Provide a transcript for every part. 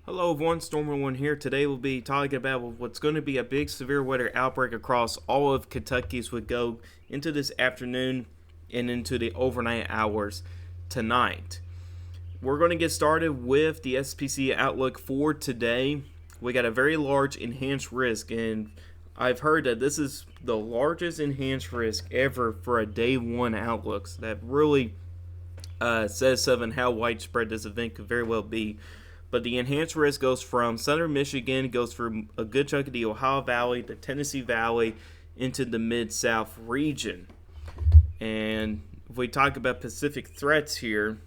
Hello everyone, Stormer1 here. Today we'll be talking about what's going to be a big severe weather outbreak across all of Kentucky as we go into this afternoon and into the overnight hours tonight. We're going to get started with the SPC outlook for today. We got a very large enhanced risk, and I've heard that this is the largest enhanced risk ever for a day one outlook. So that really says something how widespread this event could very well be. But the enhanced risk goes from southern Michigan, goes through a good chunk of the Ohio Valley, the Tennessee Valley, into the Mid-South region. And if we talk about Pacific threats here,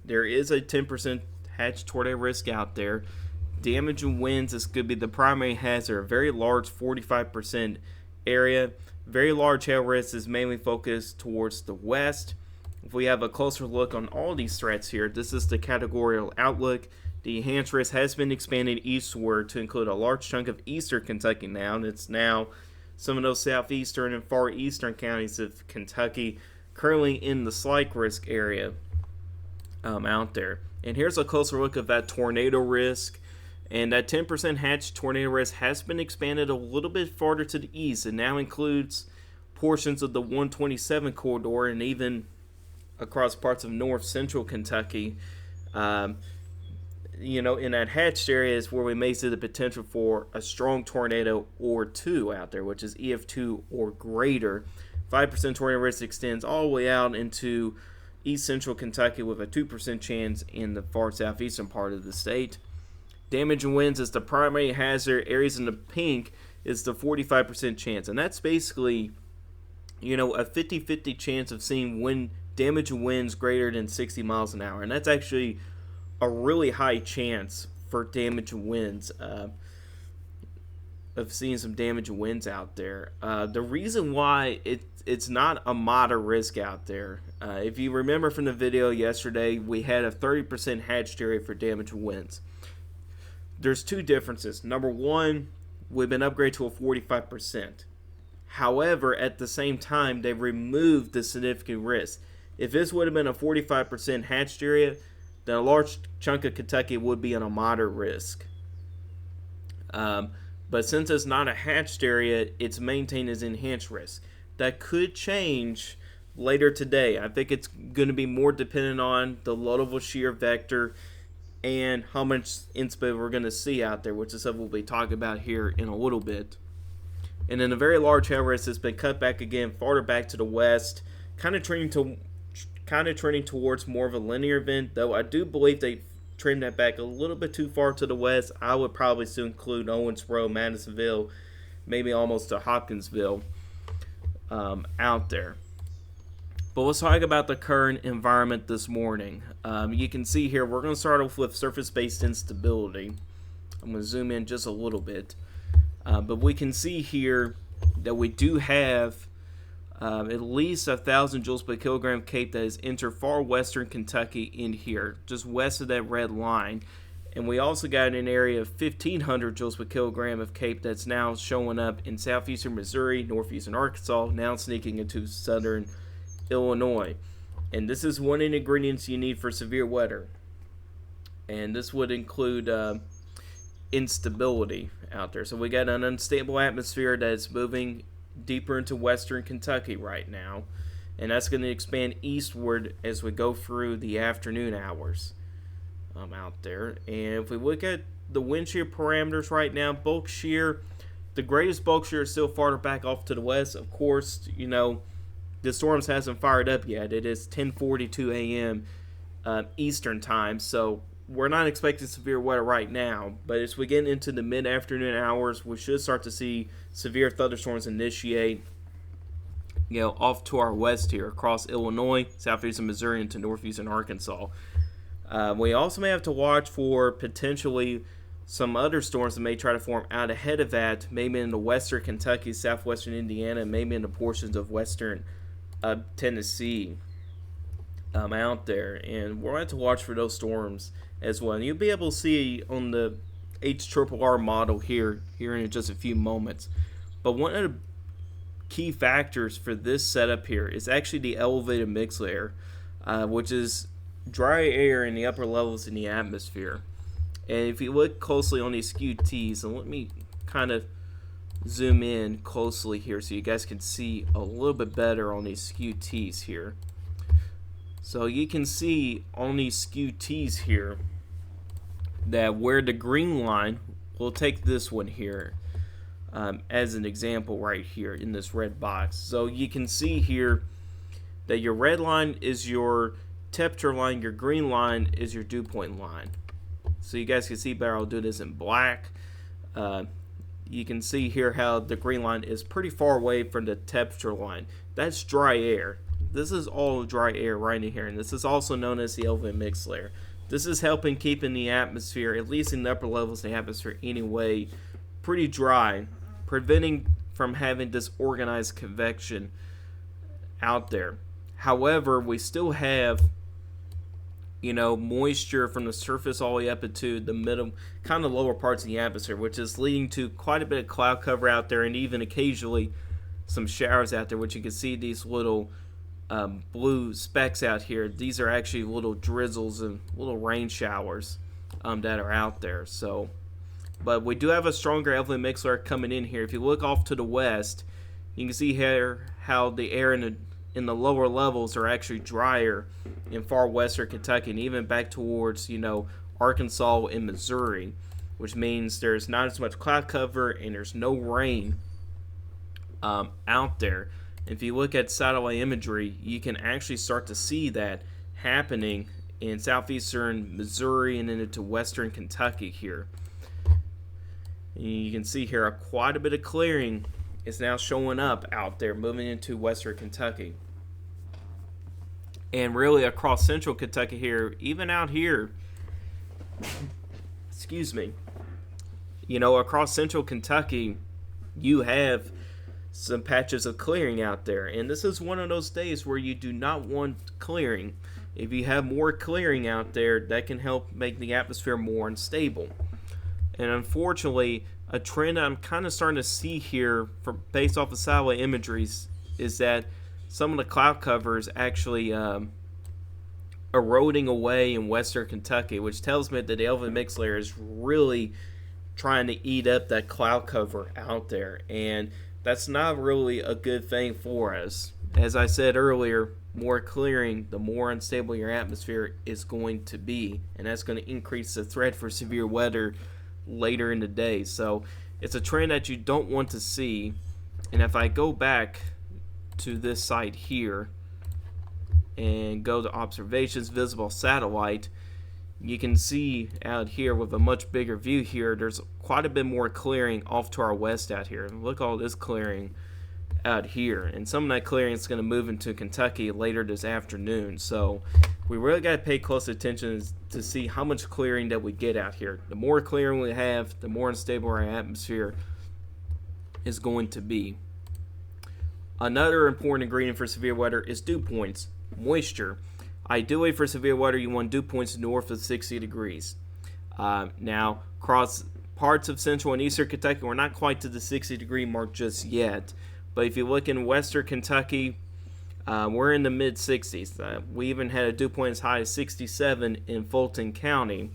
there is a 10% hatch tornado risk out there. Damage and winds, this could be the primary hazard. A very large 45% area. Very large hail risk is mainly focused towards the west. If we have a closer look on all these threats here, this is the categorical outlook. The enhanced risk has been expanded eastward to include a large chunk of eastern Kentucky now, and it's now some of those southeastern and far eastern counties of Kentucky currently in the slight risk area out there. And here's a closer look at that tornado risk. And that 10% hatch tornado risk has been expanded a little bit farther to the east. It now includes portions of the 127 corridor and even across parts of north central Kentucky. In that hatched area is where we may see the potential for a strong tornado or two out there, which is EF2 or greater. 5% tornado risk extends all the way out into east central Kentucky with a 2% chance in the far southeastern part of the state. Damage and winds is the primary hazard. Areas in the pink is the 45% chance. And that's basically, a 50-50 chance of seeing wind damage and winds greater than 60 miles an hour. And that's actually a really high chance for damage and winds, of seeing some damage and winds out there. The reason why it's not a moderate risk out there, if you remember from the video yesterday, we had a 30% hatched area for damage and winds. There's two differences. Number one, we've been upgraded to a 45%. However, at the same time, they removed the significant risk. If this would have been a 45% hatched area, then a large chunk of Kentucky would be on a moderate risk. But since it's not a hatched area, it's maintained as enhanced risk. That could change later today. I think it's going to be more dependent on the loadable shear vector and how much inspo we're going to see out there, which is something we'll be talking about here in a little bit. And then a very large hail risk has been cut back again, farther back to the west, kind of trending towards more of a linear event, though I do believe they trimmed that back a little bit too far to the west. I would probably still include Owensboro, Madisonville, maybe almost to Hopkinsville out there. But let's talk about the current environment this morning. You can see here, we're going to start off with surface-based instability. I'm going to zoom in just a little bit. But we can see here that we do have at least 1,000 joules per kilogram cape that has entered far western Kentucky in here, just west of that red line. And we also got an area of 1,500 joules per kilogram of cape that's now showing up in southeastern Missouri, northeastern Arkansas, now sneaking into southern Illinois. And this is one of the ingredients you need for severe weather. And this would include instability out there. So we got an unstable atmosphere that's moving deeper into western Kentucky right now, and that's going to expand eastward as we go through the afternoon hours out there. And if we look at the wind shear parameters right now, bulk shear, the greatest bulk shear is still farther back off to the west. Of course, the storms hasn't fired up yet. It is 10:42 a.m. Eastern time, so we're not expecting severe weather right now, but as we get into the mid-afternoon hours, we should start to see severe thunderstorms initiate, off to our west here, across Illinois, southeastern Missouri, into northeastern Arkansas. We also may have to watch for potentially some other storms that may try to form out ahead of that, maybe in the western Kentucky, southwestern Indiana, maybe in the portions of western Tennessee out there. And we're going to have to watch for those storms as well. And you'll be able to see on the HRRR model here in just a few moments. But one of the key factors for this setup here is actually the elevated mix layer, which is dry air in the upper levels in the atmosphere. And if you look closely on these QTs, and let me kind of zoom in closely here so you guys can see a little bit better on these QTs here. So you can see on these QTs here that where the green line, we'll take this one here as an example right here in this red box. So you can see here that your red line is your temperature line, your green line is your dew point line. So you guys can see better, I'll do this in black. You can see here how the green line is pretty far away from the temperature line. That's dry air. This is all dry air right in here, and this is also known as the elevated mix layer. This is helping keeping the atmosphere, at least in the upper levels of the atmosphere anyway, pretty dry, preventing from having disorganized convection out there. However, we still have moisture from the surface all the way up into the middle, kind of lower parts of the atmosphere, which is leading to quite a bit of cloud cover out there, and even occasionally some showers out there, which you can see these little blue specks out here. These are actually little drizzles and little rain showers that are out there. So, but we do have a stronger elevated mix layer coming in here. If you look off to the west, you can see here how the air in the lower levels are actually drier in far western Kentucky, and even back towards Arkansas and Missouri, which means there's not as much cloud cover and there's no rain out there. If you look at satellite imagery, you can actually start to see that happening in southeastern Missouri and into western Kentucky here. And you can see here quite a bit of clearing is now showing up out there, moving into western Kentucky. And really across central Kentucky here, even out here, excuse me, across central Kentucky, you have some patches of clearing out there. And this is one of those days where you do not want clearing. If you have more clearing out there, that can help make the atmosphere more unstable. And unfortunately, a trend I'm kind of starting to see here, based off of satellite imageries, is that some of the cloud cover is actually eroding away in western Kentucky, which tells me that the elevated mix layer is really trying to eat up that cloud cover out there, and that's not really a good thing for us. As I said earlier, more clearing, the more unstable your atmosphere is going to be, and that's going to increase the threat for severe weather later in the day. So it's a trend that you don't want to see. And if I go back to this site here and go to observations, visible satellite, you can see out here with a much bigger view here, there's quite a bit more clearing off to our west out here. Look at all this clearing out here, and some of that clearing is going to move into Kentucky later this afternoon. So we really got to pay close attention to see how much clearing that we get out here. The more clearing we have, the more unstable our atmosphere is going to be. Another important ingredient for severe weather is dew points, moisture. Ideally for severe weather, you want dew points north of 60 degrees. Now, across parts of central and eastern Kentucky, we're not quite to the 60 degree mark just yet. But if you look in western Kentucky, we're in the mid 60s. We even had a dew point as high as 67 in Fulton County,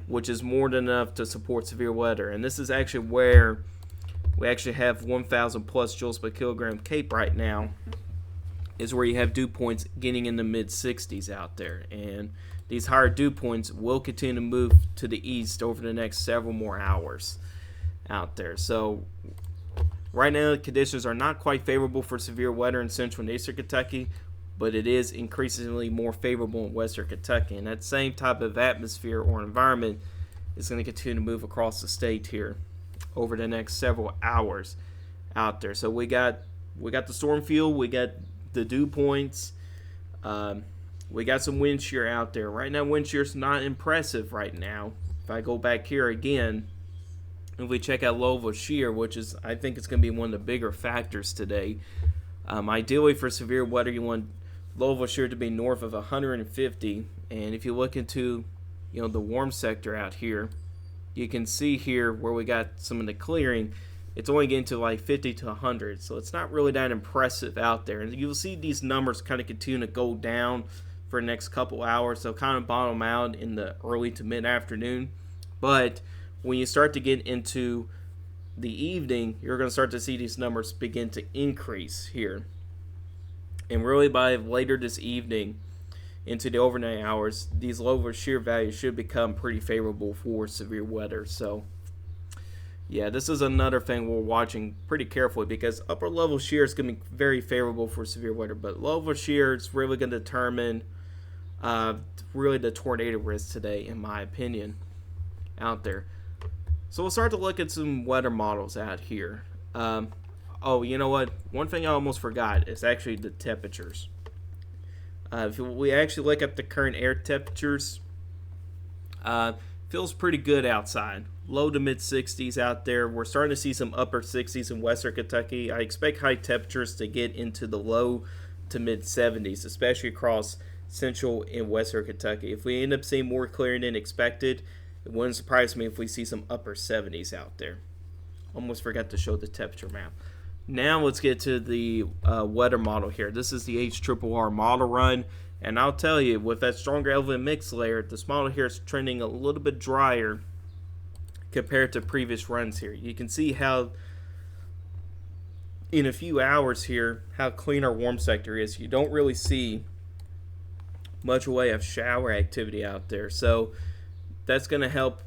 which is more than enough to support severe weather. And this is actually where we actually have 1,000 plus joules per kilogram Cape right now, is where you have dew points getting in the mid 60s out there. And these higher dew points will continue to move to the east over the next several more hours out there. So right now, the conditions are not quite favorable for severe weather in central and eastern Kentucky, but it is increasingly more favorable in western Kentucky. And that same type of atmosphere or environment is going to continue to move across the state here over the next several hours out there. So we got the storm field, we got the dew points, we got some wind shear out there. Right now, wind shear is not impressive right now. If I go back here again, if we check out low shear, which is, I think it's going to be one of the bigger factors today. Ideally for severe weather, you want low shear to be north of 150. And if you look into, the warm sector out here, you can see here where we got some of the clearing, it's only getting to like 50 to 100. So it's not really that impressive out there. And you'll see these numbers kind of continue to go down for the next couple hours. They'll kind of bottom out in the early to mid-afternoon. But when you start to get into the evening, you're going to start to see these numbers begin to increase here. And really by later this evening into the overnight hours, these lower shear values should become pretty favorable for severe weather. So yeah, this is another thing we're watching pretty carefully, because upper level shear is going to be very favorable for severe weather, but lower shear is really going to determine really the tornado risk today, in my opinion, out there. So we'll start to look at some weather models out here. Oh, you know what? One thing I almost forgot is actually the temperatures. If we actually look at the current air temperatures, feels pretty good outside. Low to mid 60s out there. We're starting to see some upper 60s in western Kentucky. I expect high temperatures to get into the low to mid 70s, especially across central and western Kentucky. If we end up seeing more clearing than expected, it wouldn't surprise me if we see some upper 70s out there. Almost forgot to show the temperature map. Now let's get to the weather model here. This is the HRRR model run, and I'll tell you, with that stronger elevated mix layer, this model here is trending a little bit drier compared to previous runs here. You can see how in a few hours here how clean our warm sector is. You don't really see much way of shower activity out there, so that's going to help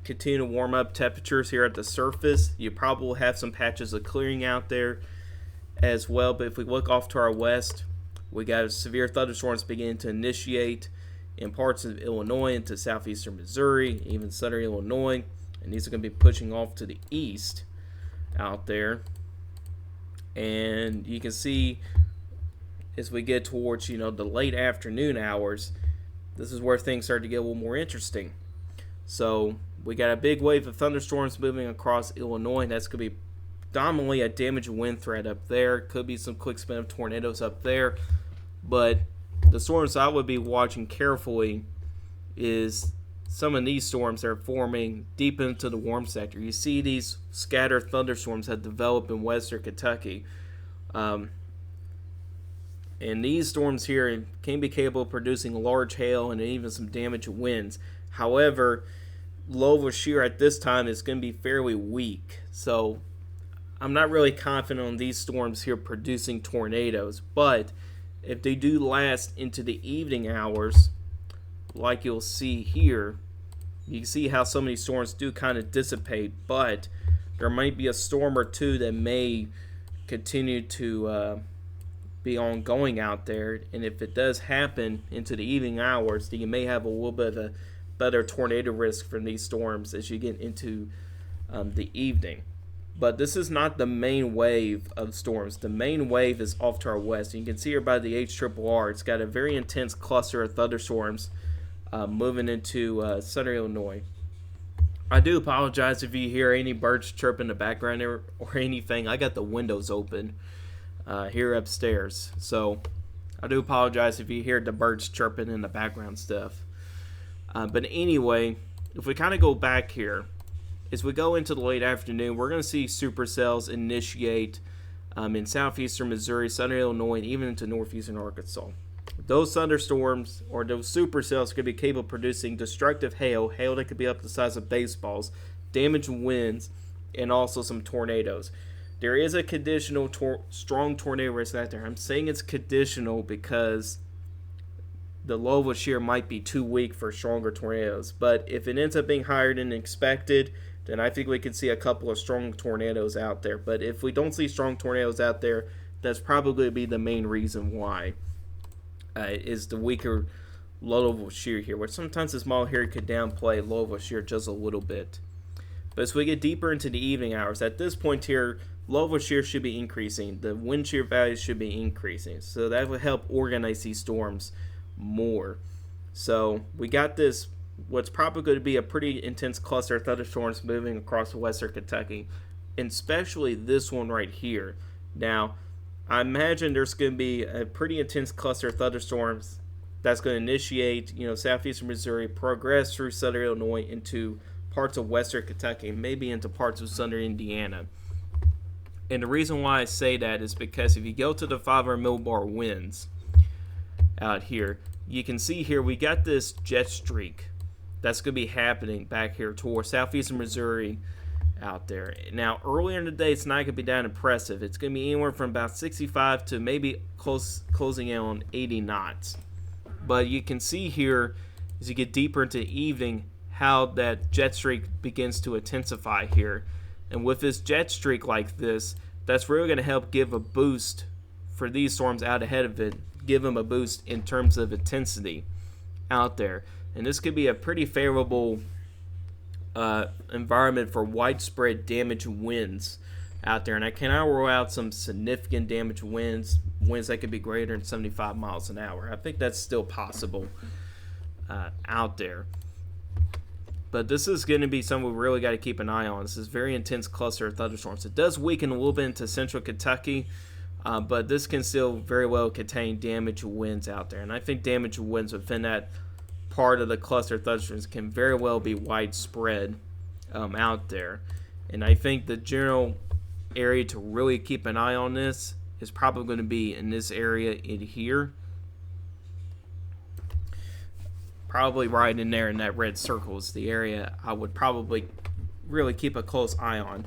continue to warm up temperatures here at the surface. You probably will have some patches of clearing out there as well, but if we look off to our west, we got severe thunderstorms beginning to initiate in parts of Illinois into southeastern Missouri, even southern Illinois, and these are going to be pushing off to the east out there. And you can see as we get towards the late afternoon hours, this is where things start to get a little more interesting. So we got a big wave of thunderstorms moving across Illinois. That's going to be dominantly a damage wind threat up there. Could be some quick spin of tornadoes up there. But the storms I would be watching carefully is some of these storms that are forming deep into the warm sector. You see these scattered thunderstorms that develop in western Kentucky. And these storms here can be capable of producing large hail and even some damage winds. However, low shear at this time is going to be fairly weak. So I'm not really confident on these storms here producing tornadoes. But if they do last into the evening hours, like you'll see here, you can see how some of these storms do kind of dissipate. But there might be a storm or two that may continue to be ongoing out there, and if it does happen into the evening hours, then you may have a little bit of a better tornado risk from these storms as you get into the evening. But this is not the main wave of storms. The main wave is off to our west. You can see here by the HRRR, it's got a very intense cluster of thunderstorms moving into southern Illinois. I do apologize if you hear any birds chirp in the background or anything. I got the windows open here upstairs, so I do apologize if you hear the birds chirping in the background stuff. But anyway, if we kind of go back here, as we go into the late afternoon, we're going to see supercells initiate in southeastern Missouri, southern Illinois, and even into northeastern Arkansas. Those thunderstorms or those supercells could be capable of producing destructive hail that could be up to the size of baseballs, damaging winds, and also some tornadoes. There is a conditional strong tornado risk out there. I'm saying it's conditional because the low of shear might be too weak for stronger tornadoes. But if it ends up being higher than expected, then I think we could see a couple of strong tornadoes out there. But if we don't see strong tornadoes out there, that's probably going to be the main reason why. Is the weaker low level shear here, which sometimes the small here could downplay low level shear just a little bit. But as we get deeper into the evening hours, at this point here, low level shear should be increasing. The wind shear values should be increasing. So that will help organize these storms more. So we got this, what's probably going to be a pretty intense cluster of thunderstorms moving across western Kentucky, and especially this one right here. Now, I imagine there's going to be a pretty intense cluster of thunderstorms that's going to initiate, southeastern Missouri, progress through southern Illinois into parts of western Kentucky, and maybe into parts of southern Indiana. And the reason why I say that is because if you go to the 500 millibar winds out here, you can see here we got this jet streak that's going to be happening back here towards southeastern Missouri out there. Now, earlier in the day, it's not going to be that impressive. It's going to be anywhere from about 65 to maybe closing in on 80 knots. But you can see here, as you get deeper into the evening, how that jet streak begins to intensify here. And with this jet streak like this, that's really going to help give a boost for these storms out ahead of it, give them a boost in terms of intensity out there. And this could be a pretty favorable environment for widespread damage winds out there. And I cannot rule out some significant damage winds that could be greater than 75 miles an hour. I think that's still possible out there. But this is going to be something we really got to keep an eye on. This is a very intense cluster of thunderstorms. It does weaken a little bit into central Kentucky, but this can still very well contain damage winds out there. And I think damage winds within that part of the cluster of thunderstorms can very well be widespread out there. And I think the general area to really keep an eye on this is probably going to be in this area in here. Probably right in there in that red circle is the area I would probably really keep a close eye on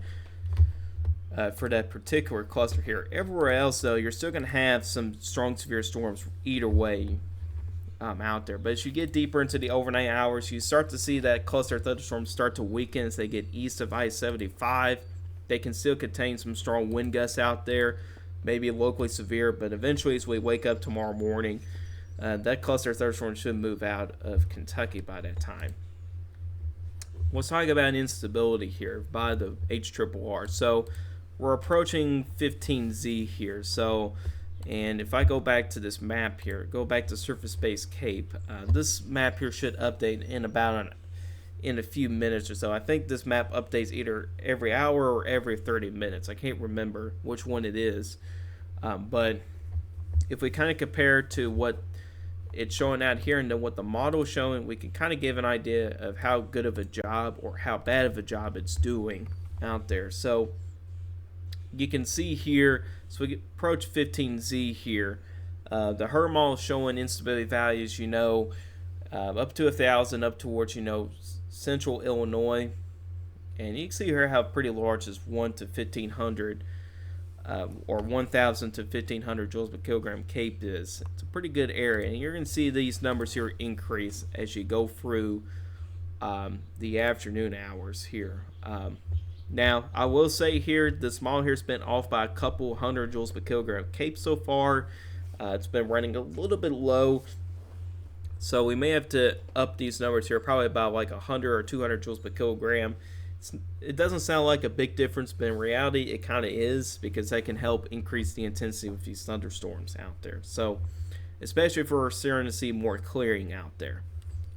for that particular cluster here. Everywhere else, though, you're still going to have some strong severe storms either way out there. But as you get deeper into the overnight hours, you start to see that cluster of thunderstorms start to weaken as they get east of I-75. They can still contain some strong wind gusts out there, maybe locally severe, but eventually as we wake up tomorrow morning, that cluster of thunderstorms should move out of Kentucky by that time. Let's talk about instability here by the HRRR. So we're approaching 15Z here. And if I go back to this map here, go back to surface-based CAPE, this map here should update in a few minutes or so. I think this map updates either every hour or every 30 minutes. I can't remember which one it is. But if we kind of compare to what it's showing out here and then what the model is showing, we can kind of give an idea of how good of a job or how bad of a job it's doing out there. So you can see here, so we approach 15Z here. The HRRR model is showing instability values, up to 1,000 up towards, central Illinois. And you can see here how pretty large this 1 to 1,500 or 1,000 to 1,500 joules per kilogram CAPE is. It's a pretty good area, and you're going to see these numbers here increase as you go through the afternoon hours here. Now, I will say here, this model here has been off by a couple hundred joules per kilogram CAPE so far. It's been running a little bit low, so we may have to up these numbers here, probably about like 100 or 200 joules per kilogram. It doesn't sound like a big difference, but in reality, it kind of is, because that can help increase the intensity of these thunderstorms out there. So, especially if we're starting to see more clearing out there.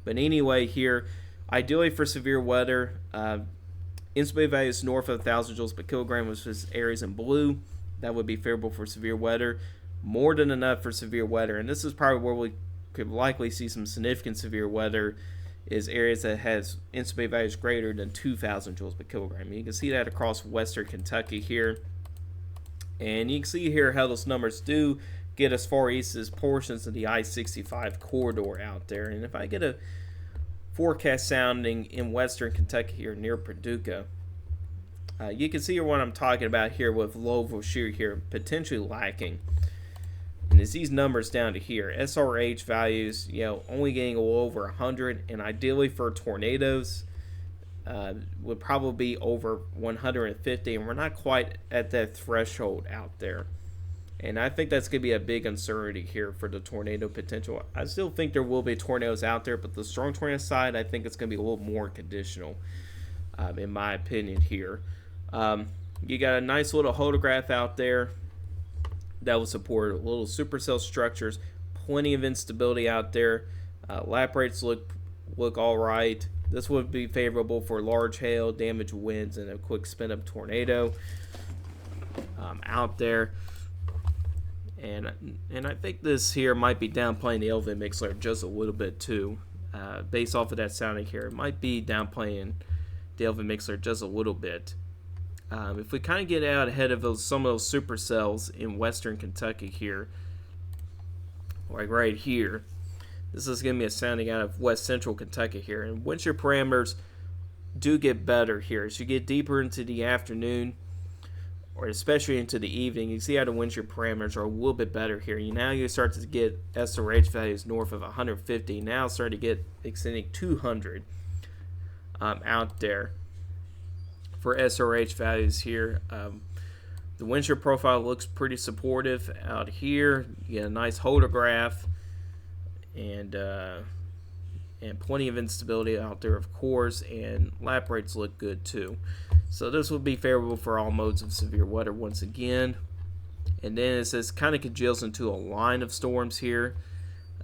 But anyway, here, ideally for severe weather, instability values north of 1,000 joules per kilogram, which is areas in blue. That would be favorable for severe weather. More than enough for severe weather, and this is probably where we could likely see some significant severe weather, is areas that has instability values greater than 2,000 joules per kilogram. You can see that across western Kentucky here. And you can see here how those numbers do get as far east as portions of the I-65 corridor out there. And if I get a forecast sounding in western Kentucky here near Paducah, you can see what I'm talking about here with Louisville shear here potentially lacking. And it's these numbers down to here. SRH values, only getting a little over 100, and ideally for tornadoes would probably be over 150, and we're not quite at that threshold out there. And I think that's going to be a big uncertainty here for the tornado potential. I still think there will be tornadoes out there, but the strong tornado side, I think it's going to be a little more conditional, in my opinion here. You got a nice little photograph out there that will support little supercell structures. Plenty of instability out there. Lap rates look all right. This would be favorable for large hail, damage winds, and a quick spin up tornado out there. And I think this here might be downplaying the Elvin Mixler just a little bit too. Based off of that sounding here, it might be downplaying the Elvin Mixler just a little bit. If we kind of get out ahead of some of those supercells in western Kentucky here, like right here, This is going to be a sounding out of west central Kentucky here. And wind shear parameters do get better here. As you get deeper into the afternoon, or especially into the evening, you see how the wind shear parameters are a little bit better here. Now you start to get SRH values north of 150. Now start to get extending 200 out there for SRH values here. The wind shear profile looks pretty supportive out here. You get a nice holder graph and plenty of instability out there, of course, and lap rates look good too. So this will be favorable for all modes of severe weather once again. And then it says kind of congeals into a line of storms here.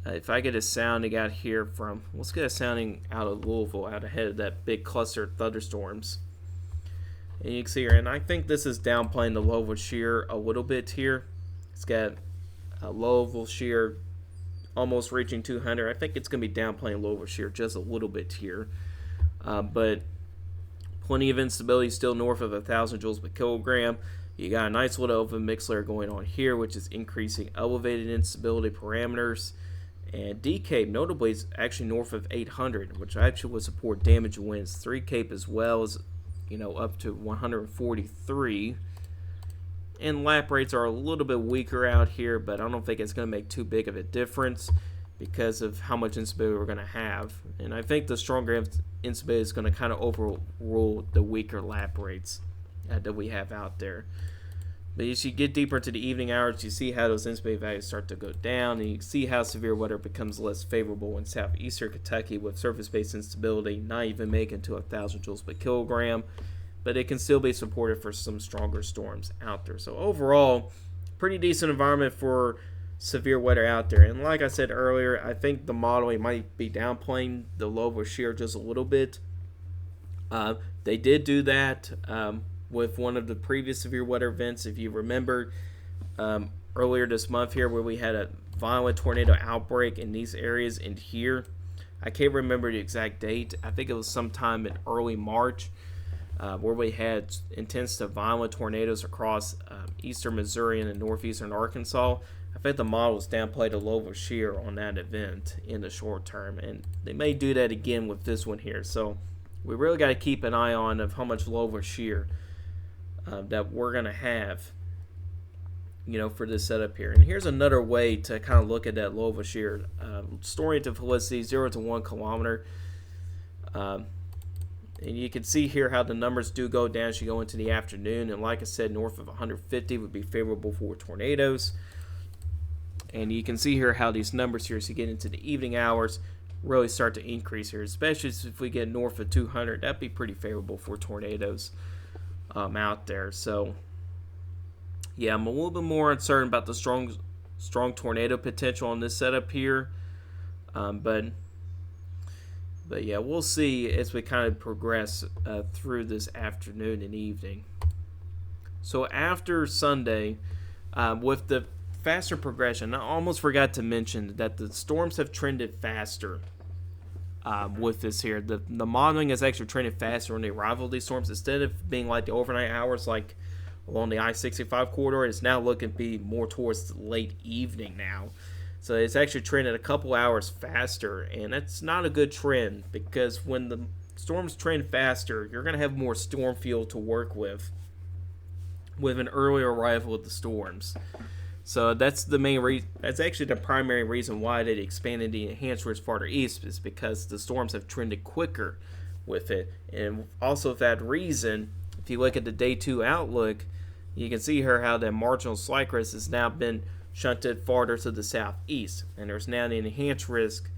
If I get a sounding out here from, let's get a sounding out of Louisville, out ahead of that big cluster of thunderstorms. And you can see here, and I think this is downplaying the Louisville shear a little bit here. It's got a Louisville shear almost reaching 200. I think it's going to be downplaying Louisville shear just a little bit here. But plenty of instability still north of 1,000 joules per kilogram. You got a nice little open mix layer going on here, which is increasing elevated instability parameters. And D Cape notably is actually north of 800, which actually would support damage winds. 3 Cape as well is, up to 143. And lap rates are a little bit weaker out here, but I don't think it's going to make too big of a difference because of how much instability we're going to have. And I think the stronger instability is going to kind of overrule the weaker lap rates that we have out there. But as you get deeper into the evening hours, you see how those instability values start to go down, and you see how severe weather becomes less favorable in southeastern Kentucky with surface-based instability not even making to 1,000 joules per kilogram. But it can still be supported for some stronger storms out there. So overall, pretty decent environment for severe weather out there. And like I said earlier, I think the modeling might be downplaying the Louisville shear just a little bit. They did do that with one of the previous severe weather events. If you remember earlier this month here where we had a violent tornado outbreak in these areas and here. I can't remember the exact date. I think it was sometime in early March. Where we had intense to violent tornadoes across eastern Missouri and northeastern Arkansas. I think the models downplayed a Louisville shear on that event in the short term, and they may do that again with this one here. So we really got to keep an eye on of how much Louisville shear that we're going to have, for this setup here. And here's another way to kind of look at that Louisville shear. Storing to felicity 0 to 1 kilometer. And you can see here how the numbers do go down as you go into the afternoon. And like I said, north of 150 would be favorable for tornadoes. And you can see here how these numbers here as you get into the evening hours really start to increase here. Especially if we get north of 200, that'd be pretty favorable for tornadoes out there. So, yeah, I'm a little bit more uncertain about the strong tornado potential on this setup here. But yeah, we'll see as we kind of progress through this afternoon and evening. So after Sunday, with the faster progression, I almost forgot to mention that the storms have trended faster with this here. The modeling has actually trended faster on the arrival of these storms. Instead of being like the overnight hours like along the I-65 corridor, it's now looking to be more towards the late evening now. So it's actually trended a couple hours faster, and that's not a good trend because when the storms trend faster, you're going to have more storm fuel to work with an earlier arrival of the storms. So that's the main reason. That's actually the primary reason why they expanded the enhanced risk farther east, is because the storms have trended quicker with it. And also for that reason, if you look at the day 2 outlook, you can see here how that marginal slight risk has now been shunted farther to the southeast, and there's now the enhanced risk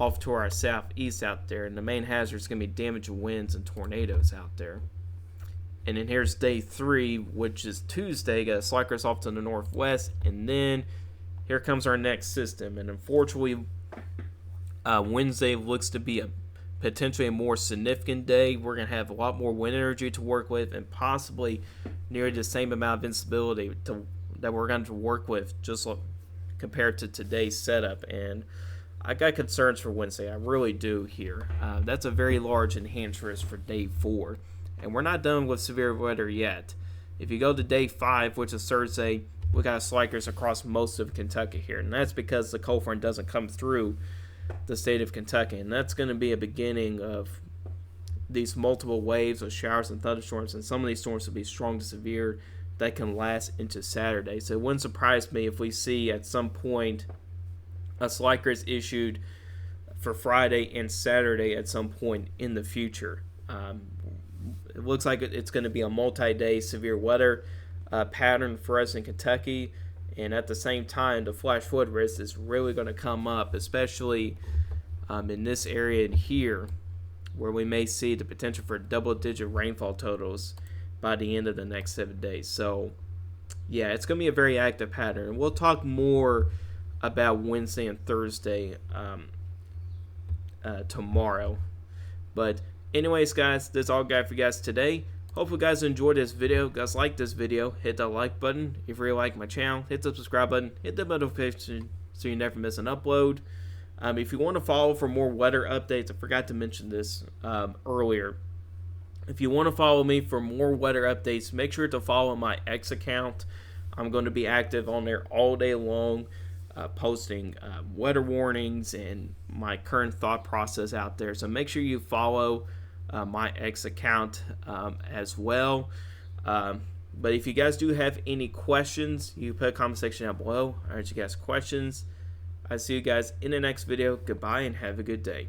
off to our southeast out there, and the main hazard is going to be damage of winds and tornadoes out there. And then here's day 3, which is Tuesday, got a slight risk off to the northwest, and then here comes our next system. And unfortunately, Wednesday looks to be potentially a more significant day. We're going to have a lot more wind energy to work with, and possibly nearly the same amount of instability that we're going to work with, just compared to today's setup. And I got concerns for Wednesday. I really do here. That's a very large enhanced risk for day 4. And we're not done with severe weather yet. If you go to day 5, which is Thursday, we got slight risk across most of Kentucky here. And that's because the cold front doesn't come through the state of Kentucky, and that's going to be a beginning of these multiple waves of showers and thunderstorms, and some of these storms will be strong to severe that can last into Saturday. So it wouldn't surprise me if we see at some point a slight grid issued for Friday and Saturday at some point in the future. It looks like it's going to be a multi-day severe weather pattern for us in Kentucky, and at the same time, the flash flood risk is really going to come up, especially in this area in here, where we may see the potential for double-digit rainfall totals by the end of the next 7 days. So, yeah, it's going to be a very active pattern. And we'll talk more about Wednesday and Thursday tomorrow. But anyways, guys, that's all I got for you guys today. Hopefully you guys enjoyed this video. Guys, like this video, hit that like button. If you really like my channel, hit the subscribe button, hit the notification so you never miss an upload. If you want to follow for more weather updates, I forgot to mention this earlier. If you want to follow me for more weather updates, make sure to follow my X account. I'm going to be active on there all day long, posting weather warnings and my current thought process out there. So make sure you follow my X account as well. But if you guys do have any questions, you put a comment section down below. I urge you guys questions. I'll see you guys in the next video. Goodbye and have a good day.